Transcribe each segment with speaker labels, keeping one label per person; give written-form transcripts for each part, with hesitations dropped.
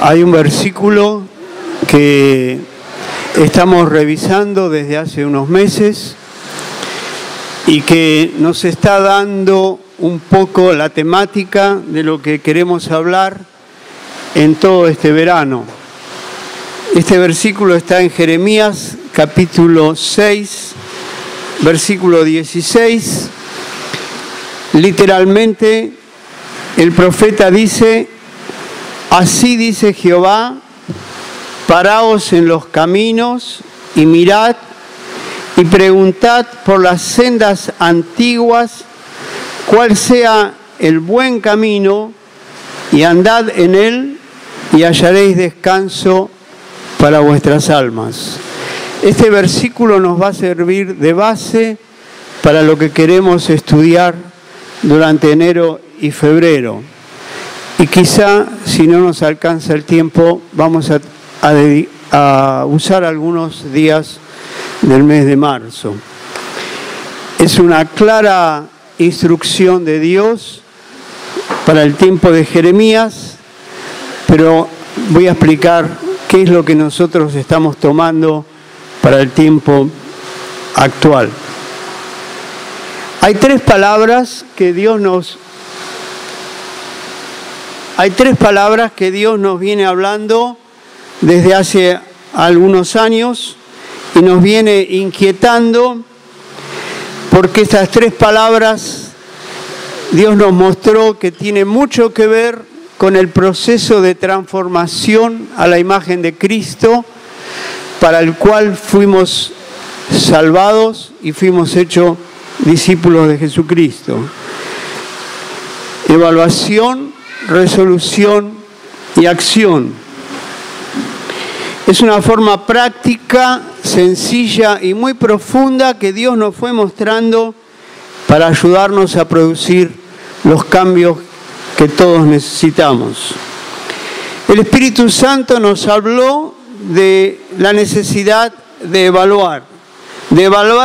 Speaker 1: Hay un versículo que estamos revisando desde hace unos meses y que nos está dando un poco la temática de lo que queremos hablar en todo este verano. Este versículo está en Jeremías capítulo 6, versículo 16. Literalmente el profeta dice: así dice Jehová, paraos en los caminos y mirad y preguntad por las sendas antiguas cuál sea el buen camino, y andad en él y hallaréis descanso para vuestras almas. Este versículo nos va a servir de base para lo que queremos estudiar durante enero y febrero. Y quizá, si no nos alcanza el tiempo, vamos a usar algunos días del mes de marzo. Es una clara instrucción de Dios para el tiempo de Jeremías, pero voy a explicar qué es lo que nosotros estamos tomando para el tiempo actual. Hay tres palabras que Dios nos viene hablando desde hace algunos años y nos viene inquietando, porque estas tres palabras Dios nos mostró que tiene mucho que ver con el proceso de transformación a la imagen de Cristo, para el cual fuimos salvados y fuimos hechos discípulos de Jesucristo. Evaluación, resolución y acción. Es una forma práctica, sencilla y muy profunda que Dios nos fue mostrando para ayudarnos a producir los cambios que todos necesitamos. El Espíritu Santo nos habló de la necesidad de evaluar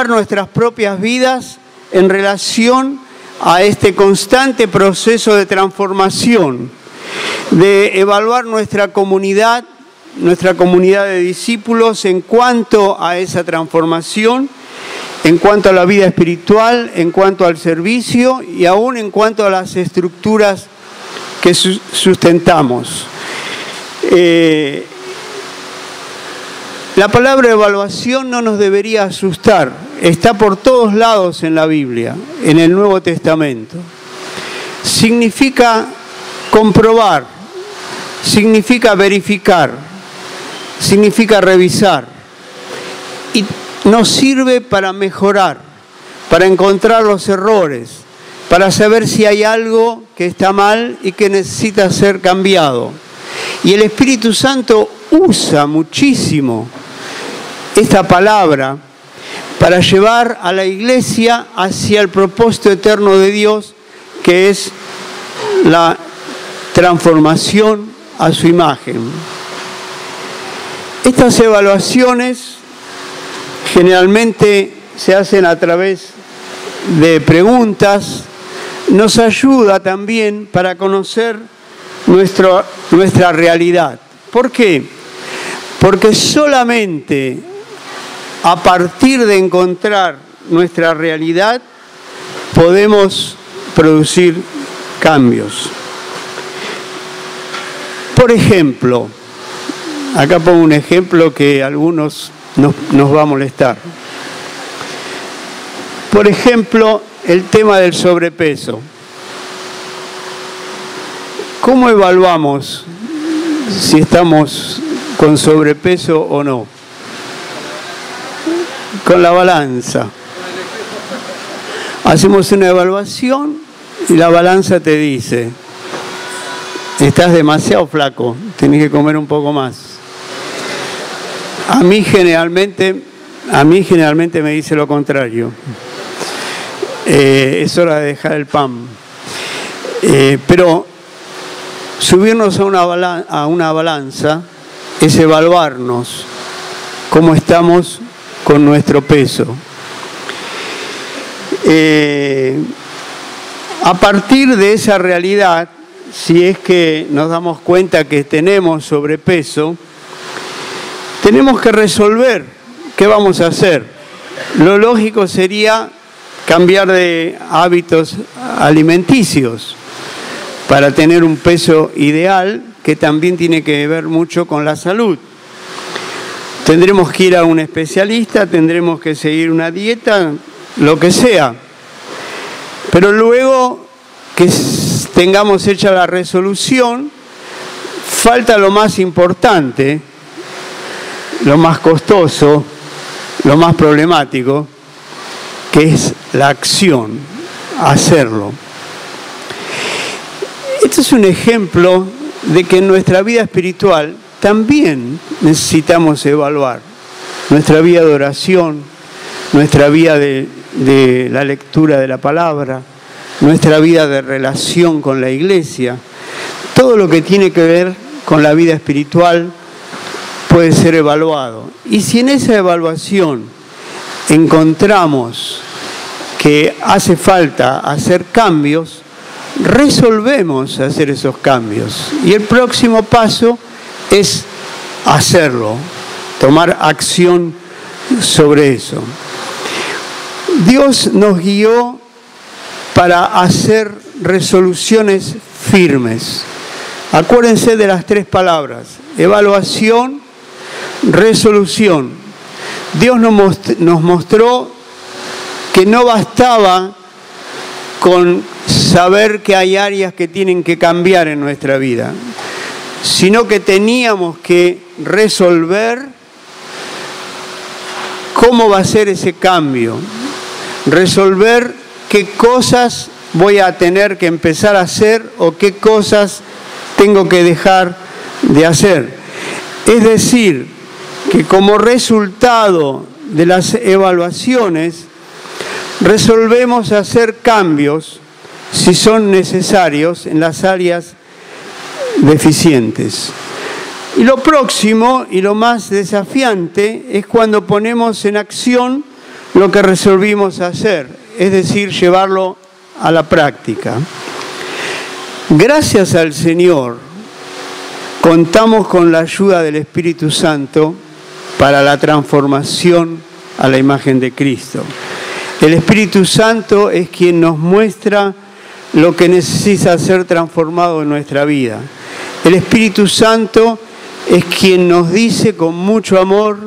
Speaker 1: nuestras propias vidas en relación a este constante proceso de transformación, de evaluar nuestra comunidad de discípulos en cuanto a esa transformación, en cuanto a la vida espiritual, en cuanto al servicio y aún en cuanto a las estructuras que sustentamos. La palabra evaluación no nos debería asustar. Está por todos lados en la Biblia, en el Nuevo Testamento. Significa comprobar, significa verificar, significa revisar. Y nos sirve para mejorar, para encontrar los errores, para saber si hay algo que está mal y que necesita ser cambiado. Y el Espíritu Santo usa muchísimo esta palabra para llevar a la iglesia hacia el propósito eterno de Dios, que es la transformación a su imagen. Estas evaluaciones generalmente se hacen a través de preguntas. Nos ayuda también para conocer nuestra realidad. ¿Por qué? Porque solamente a partir de encontrar nuestra realidad podemos producir cambios. Por ejemplo, acá pongo un ejemplo que a algunos nos va a molestar. Por ejemplo, el tema del sobrepeso. ¿Cómo evaluamos si estamos con sobrepeso o no? Con la balanza. Hacemos una evaluación y la balanza te dice: estás demasiado flaco, tenés que comer un poco más. A mí generalmente me dice lo contrario. Es hora de dejar el pan. Pero subirnos a una balanza es evaluarnos cómo estamos con nuestro peso. A partir de esa realidad si es que nos damos cuenta que tenemos sobrepeso, tenemos que resolver qué vamos a hacer. Lo lógico sería cambiar de hábitos alimenticios para tener un peso ideal, que también tiene que ver mucho con la salud. Tendremos que ir a un especialista, tendremos que seguir una dieta, lo que sea. Pero luego que tengamos hecha la resolución, falta lo más importante, lo más costoso, lo más problemático, que es la acción, hacerlo. Este es un ejemplo de que en nuestra vida espiritual también necesitamos evaluar nuestra vida de oración, nuestra vida de la lectura de la palabra, nuestra vida de relación con la iglesia. Todo lo que tiene que ver con la vida espiritual puede ser evaluado. Y si en esa evaluación encontramos que hace falta hacer cambios, resolvemos hacer esos cambios. Y el próximo paso es hacerlo, tomar acción sobre eso. Dios nos guió para hacer resoluciones firmes. Acuérdense de las 3 palabras: evaluación, resolución. Dios nos mostró que no bastaba con saber que hay áreas que tienen que cambiar en nuestra vida, sino que teníamos que resolver cómo va a ser ese cambio, resolver qué cosas voy a tener que empezar a hacer o qué cosas tengo que dejar de hacer. Es decir, que como resultado de las evaluaciones, resolvemos hacer cambios, si son necesarios, en las áreas deficientes. Y lo próximo y lo más desafiante es cuando ponemos en acción lo que resolvimos hacer, es decir, llevarlo a la práctica. Gracias al Señor, contamos con la ayuda del Espíritu Santo para la transformación a la imagen de Cristo. El Espíritu Santo es quien nos muestra lo que necesita ser transformado en nuestra vida. El Espíritu Santo es quien nos dice con mucho amor,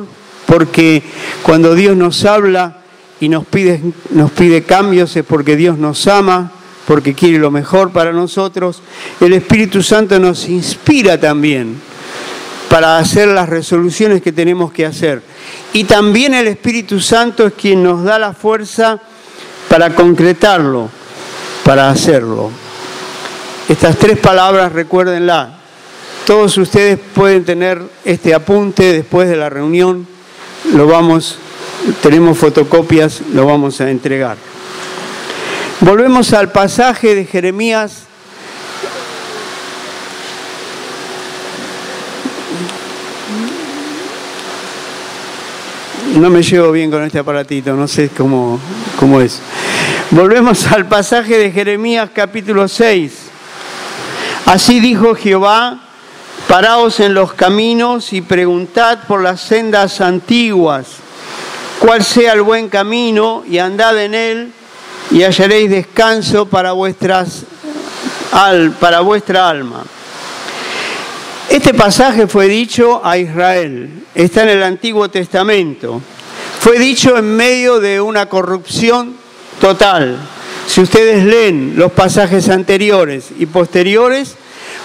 Speaker 1: porque cuando Dios nos habla y nos pide cambios es porque Dios nos ama, porque quiere lo mejor para nosotros. El Espíritu Santo nos inspira también para hacer las resoluciones que tenemos que hacer. Y también el Espíritu Santo es quien nos da la fuerza para concretarlo, para hacerlo. Estas 3 palabras, recuérdenlas. Todos ustedes pueden tener este apunte después de la reunión. Tenemos fotocopias, lo vamos a entregar. Volvemos al pasaje de Jeremías. No me llevo bien con este aparatito, no sé cómo es. Volvemos al pasaje de Jeremías capítulo 6. Así dijo Jehová: paraos en los caminos y preguntad por las sendas antiguas, cuál sea el buen camino, y andad en él, y hallaréis descanso para vuestra alma. Este pasaje fue dicho a Israel, está en el Antiguo Testamento. Fue dicho en medio de una corrupción total. Si ustedes leen los pasajes anteriores y posteriores,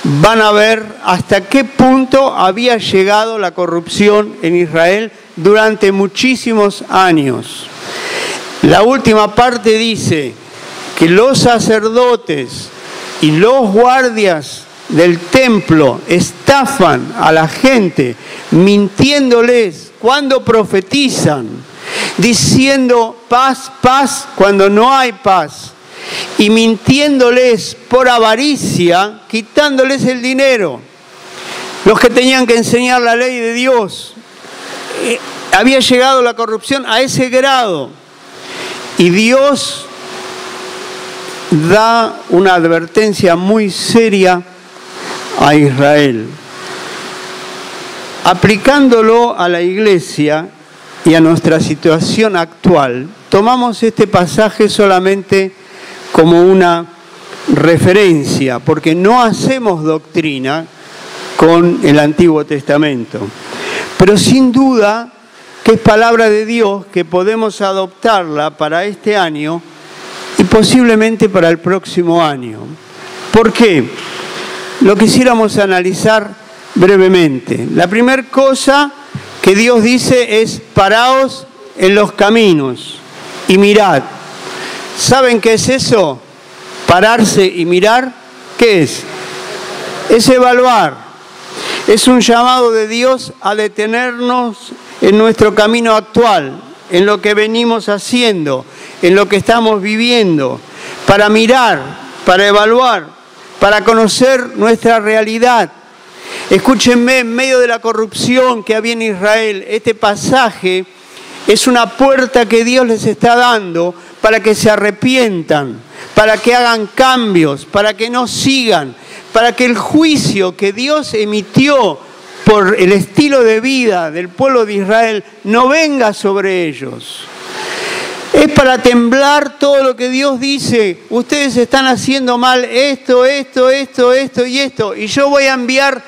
Speaker 1: van a ver hasta qué punto había llegado la corrupción en Israel durante muchísimos años. La última parte dice que los sacerdotes y los guardias del templo estafan a la gente, mintiéndoles cuando profetizan, diciendo paz, paz, cuando no hay paz, y mintiéndoles por avaricia, quitándoles el dinero. Los que tenían que enseñar la ley de Dios, había llegado la corrupción a ese grado, y Dios da una advertencia muy seria a Israel. Aplicándolo a la iglesia y a nuestra situación actual, tomamos este pasaje solamente como una referencia, porque no hacemos doctrina con el Antiguo Testamento. Pero sin duda que es palabra de Dios, que podemos adoptarla para este año y posiblemente para el próximo año. ¿Por qué? Lo quisiéramos analizar brevemente. La primera cosa que Dios dice es: paraos en los caminos y mirad. ¿Saben qué es eso? Pararse y mirar. ¿Qué es? Es evaluar. Es un llamado de Dios a detenernos en nuestro camino actual, en lo que venimos haciendo, en lo que estamos viviendo, para mirar, para evaluar, para conocer nuestra realidad. Escúchenme, en medio de la corrupción que había en Israel, este pasaje es una puerta que Dios les está dando para que se arrepientan, para que hagan cambios, para que no sigan, para que el juicio que Dios emitió por el estilo de vida del pueblo de Israel no venga sobre ellos. Es para temblar todo lo que Dios dice: ustedes están haciendo mal esto y esto, y yo voy a enviar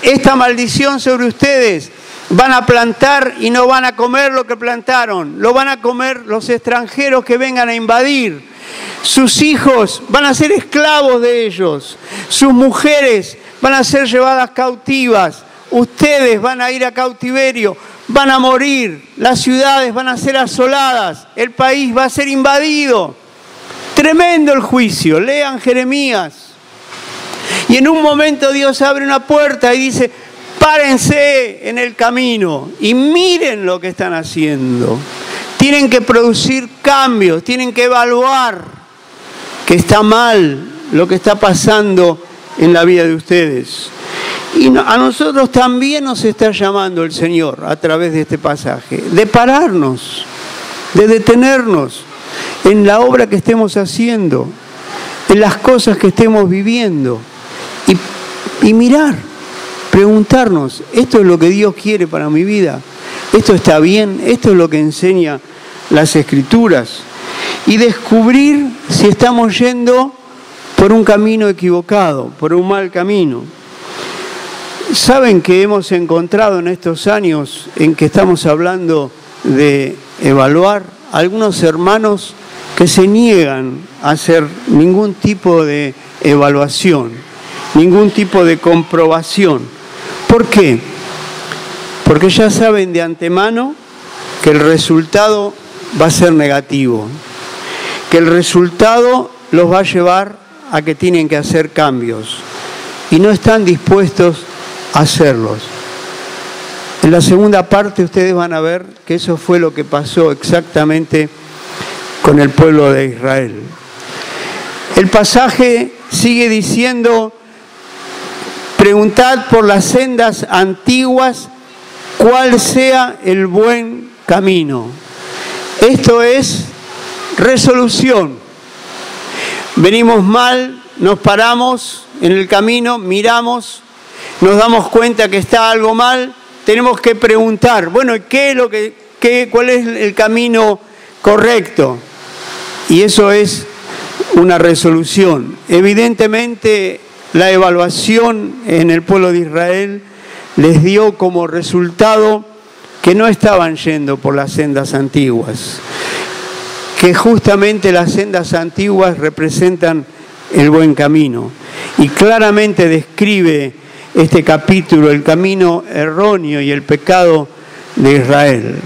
Speaker 1: esta maldición sobre ustedes. Van a plantar y no van a comer lo que plantaron, lo van a comer los extranjeros que vengan a invadir. Sus hijos van a ser esclavos de ellos, sus mujeres van a ser llevadas cautivas, ustedes van a ir a cautiverio, van a morir, las ciudades van a ser asoladas, el país va a ser invadido. Tremendo el juicio, lean Jeremías. Y en un momento Dios abre una puerta y dice: párense en el camino y miren lo que están haciendo. Tienen que producir cambios, tienen que evaluar que está mal lo que está pasando en la vida de ustedes. Y a nosotros también nos está llamando el Señor a través de este pasaje, de pararnos, de detenernos en la obra que estemos haciendo, en las cosas que estemos viviendo y mirar, preguntarnos: ¿esto es lo que Dios quiere para mi vida? ¿Esto está bien? ¿Esto es lo que enseña las Escrituras? Y descubrir si estamos yendo por un camino equivocado, por un mal camino. ¿Saben que hemos encontrado en estos años en que estamos hablando de evaluar algunos hermanos que se niegan a hacer ningún tipo de evaluación, ningún tipo de comprobación? ¿Por qué? Porque ya saben de antemano que el resultado va a ser negativo, que el resultado los va a llevar a que tienen que hacer cambios y no están dispuestos a hacerlos. En la segunda parte ustedes van a ver que eso fue lo que pasó exactamente con el pueblo de Israel. El pasaje sigue diciendo: preguntad por las sendas antiguas cuál sea el buen camino. Esto es resolución. Venimos mal, nos paramos en el camino, miramos, nos damos cuenta que está algo mal, tenemos que preguntar: bueno, ¿cuál es el camino correcto? Y eso es una resolución. Evidentemente, la evaluación en el pueblo de Israel les dio como resultado que no estaban yendo por las sendas antiguas, que justamente las sendas antiguas representan el buen camino. Y claramente describe este capítulo el camino erróneo y el pecado de Israel.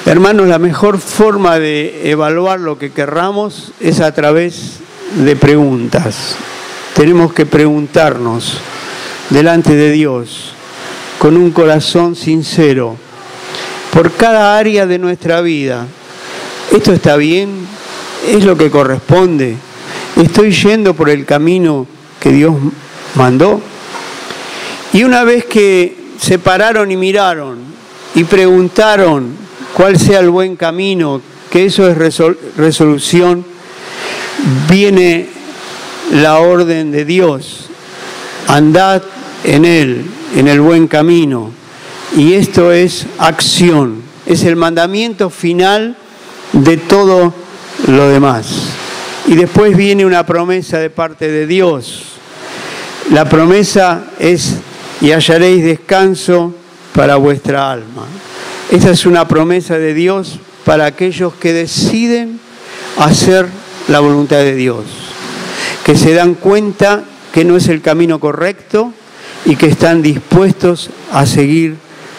Speaker 1: Hermanos, la mejor forma de evaluar lo que querramos es a través de preguntas. Tenemos que preguntarnos delante de Dios con un corazón sincero por cada área de nuestra vida. ¿Esto está bien? ¿Es lo que corresponde? ¿Estoy yendo por el camino que Dios mandó? Y una vez que se pararon y miraron y preguntaron cuál sea el buen camino, que eso es resolución, viene la orden de Dios andad en él, en el buen camino. Y esto es acción, es el mandamiento final de todo lo demás. Y después viene una promesa de parte de Dios. La promesa es: y hallaréis descanso para vuestra alma. Esa es una promesa de Dios para aquellos que deciden hacer la voluntad de Dios, que se dan cuenta que no es el camino correcto y que están dispuestos a seguir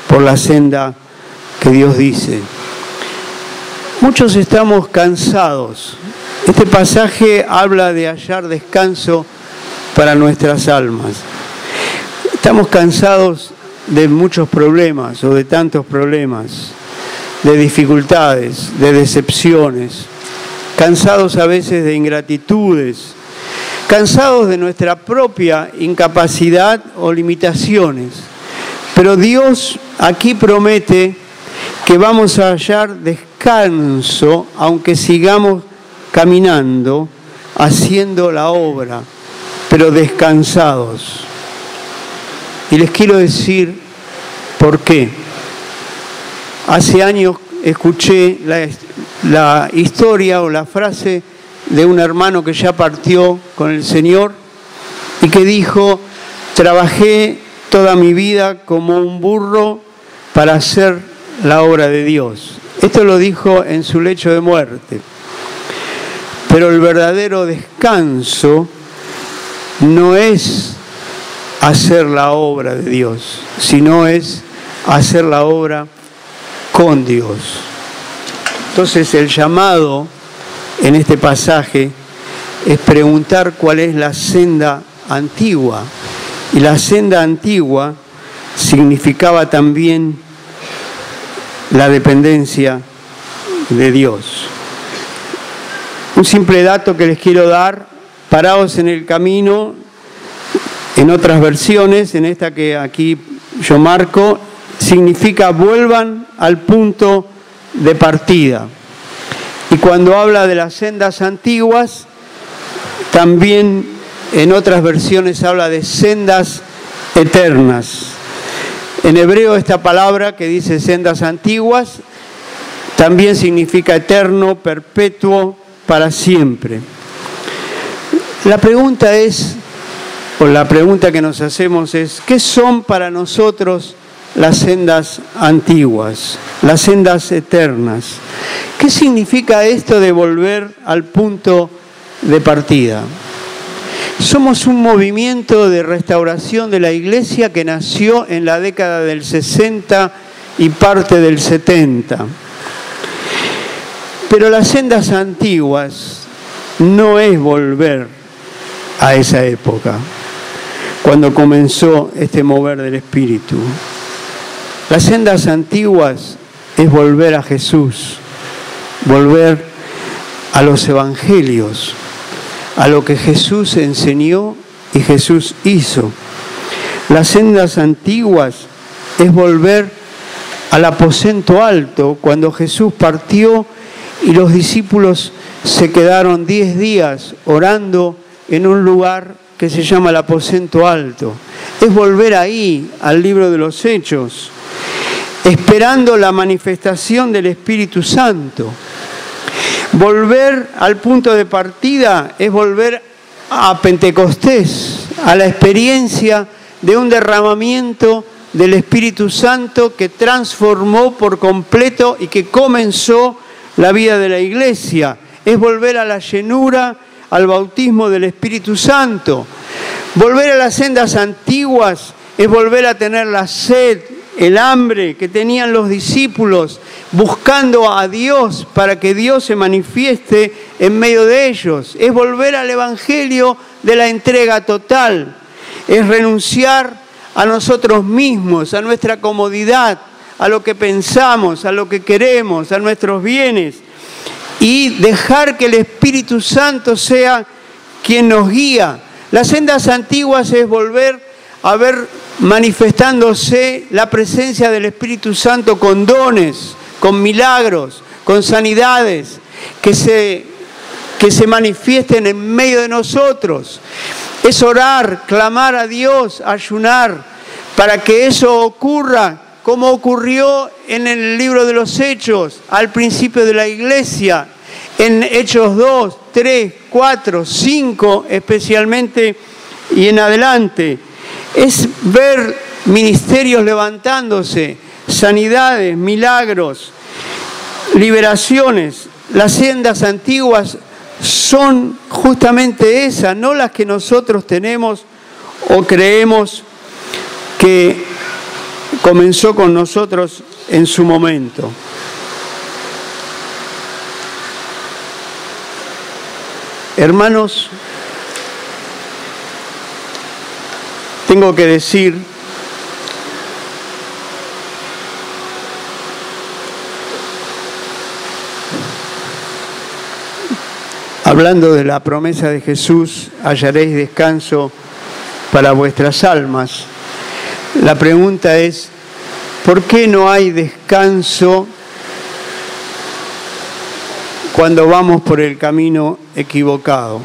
Speaker 1: por la senda que Dios dice. Muchos estamos cansados. Este pasaje habla de hallar descanso para nuestras almas. Estamos cansados de muchos problemas o de tantos problemas, de dificultades, de decepciones, cansados a veces de ingratitudes, cansados de nuestra propia incapacidad o limitaciones. Pero Dios aquí promete que vamos a hallar descanso, aunque sigamos caminando, haciendo la obra, pero descansados. Y les quiero decir por qué. Hace años escuché la historia o la frase de un hermano que ya partió con el Señor y que dijo: trabajé toda mi vida como un burro para hacer la obra de Dios. Esto lo dijo en su lecho de muerte. Pero el verdadero descanso no es hacer la obra de Dios, sino es hacer la obra con Dios. Entonces el llamado en este pasaje es preguntar cuál es la senda antigua. Y la senda antigua significaba también la dependencia de Dios. Un simple dato que les quiero dar: paraos en el camino, en otras versiones, en esta que aquí yo marco, significa vuelvan al punto de partida. Y cuando habla de las sendas antiguas, también en otras versiones habla de sendas eternas. En hebreo esta palabra que dice sendas antiguas también significa eterno, perpetuo, para siempre. La pregunta es, o la pregunta que nos hacemos es: ¿qué son para nosotros las sendas antiguas, las sendas eternas? ¿Qué significa esto de volver al punto de partida? Somos un movimiento de restauración de la Iglesia que nació en la década del 60 y parte del 70. Pero las sendas antiguas no es volver a esa época, cuando comenzó este mover del Espíritu. Las sendas antiguas es volver a Jesús, volver a los evangelios, a lo que Jesús enseñó y Jesús hizo. Las sendas antiguas es volver al aposento alto, cuando Jesús partió y los discípulos se quedaron 10 días orando en un lugar que se llama el aposento alto. Es volver ahí, al libro de los Hechos, esperando la manifestación del Espíritu Santo. Volver al punto de partida es volver a Pentecostés, a la experiencia de un derramamiento del Espíritu Santo que transformó por completo y que comenzó la vida de la Iglesia. Es volver a la llenura, al bautismo del Espíritu Santo. Volver a las sendas antiguas es volver a tener la sed, el hambre que tenían los discípulos, buscando a Dios para que Dios se manifieste en medio de ellos. Es volver al evangelio de la entrega total. Es renunciar a nosotros mismos, a nuestra comodidad, a lo que pensamos, a lo que queremos, a nuestros bienes, y dejar que el Espíritu Santo sea quien nos guía. Las sendas antiguas es volver a ver manifestándose la presencia del Espíritu Santo con dones, con milagros, con sanidades, que se manifiesten en medio de nosotros. Es orar, clamar a Dios, ayunar, para que eso ocurra, como ocurrió en el libro de los Hechos, al principio de la iglesia, en Hechos 2, 3, 4, 5 especialmente y en adelante. Es ver ministerios levantándose, sanidades, milagros, liberaciones. Las sendas antiguas son justamente esas, no las que nosotros tenemos o creemos que comenzó con nosotros en su momento. Hermanos, tengo que decir hablando de la promesa de Jesús, hallaréis descanso para vuestras almas. La pregunta es, ¿por qué no hay descanso cuando vamos por el camino equivocado?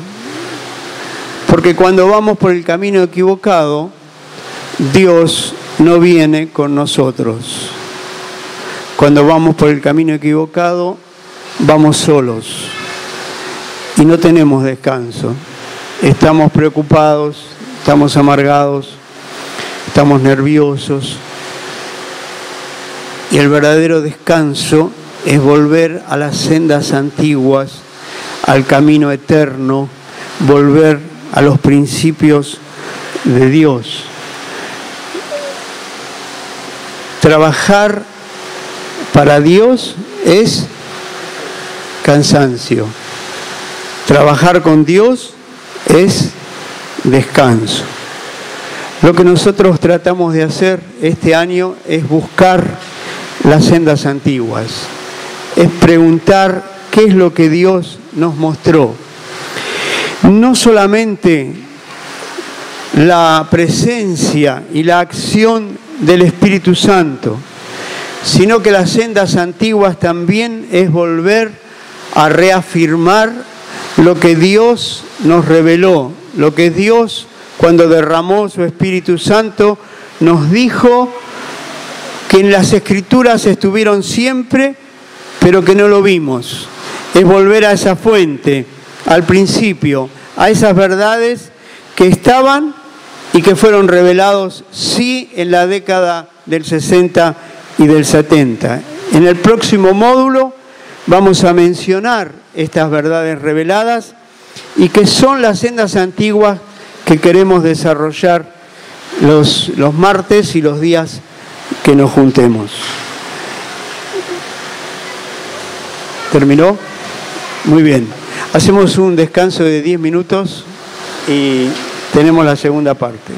Speaker 1: Porque cuando vamos por el camino equivocado, Dios no viene con nosotros. Cuando vamos por el camino equivocado, vamos solos y no tenemos descanso. Estamos preocupados, estamos amargados, estamos nerviosos. Y el verdadero descanso es volver a las sendas antiguas, al camino eterno, volver a los principios de Dios. Trabajar para Dios es cansancio. Trabajar con Dios es descanso. Lo que nosotros tratamos de hacer este año es buscar las sendas antiguas, es preguntar qué es lo que Dios nos mostró. No solamente la presencia y la acción del Espíritu Santo, sino que las sendas antiguas también es volver a reafirmar lo que Dios nos reveló, lo que Dios, cuando derramó su Espíritu Santo, nos dijo que en las Escrituras estuvieron siempre, pero que no lo vimos. Es volver a esa fuente, al principio, a esas verdades que estaban y que fueron revelados, sí, en la década del 60 y del 70. En el próximo módulo vamos a mencionar estas verdades reveladas y que son las sendas antiguas que queremos desarrollar los martes y los días que nos juntemos. ¿Terminó? Muy bien. Hacemos un descanso de 10 minutos y tenemos la segunda parte.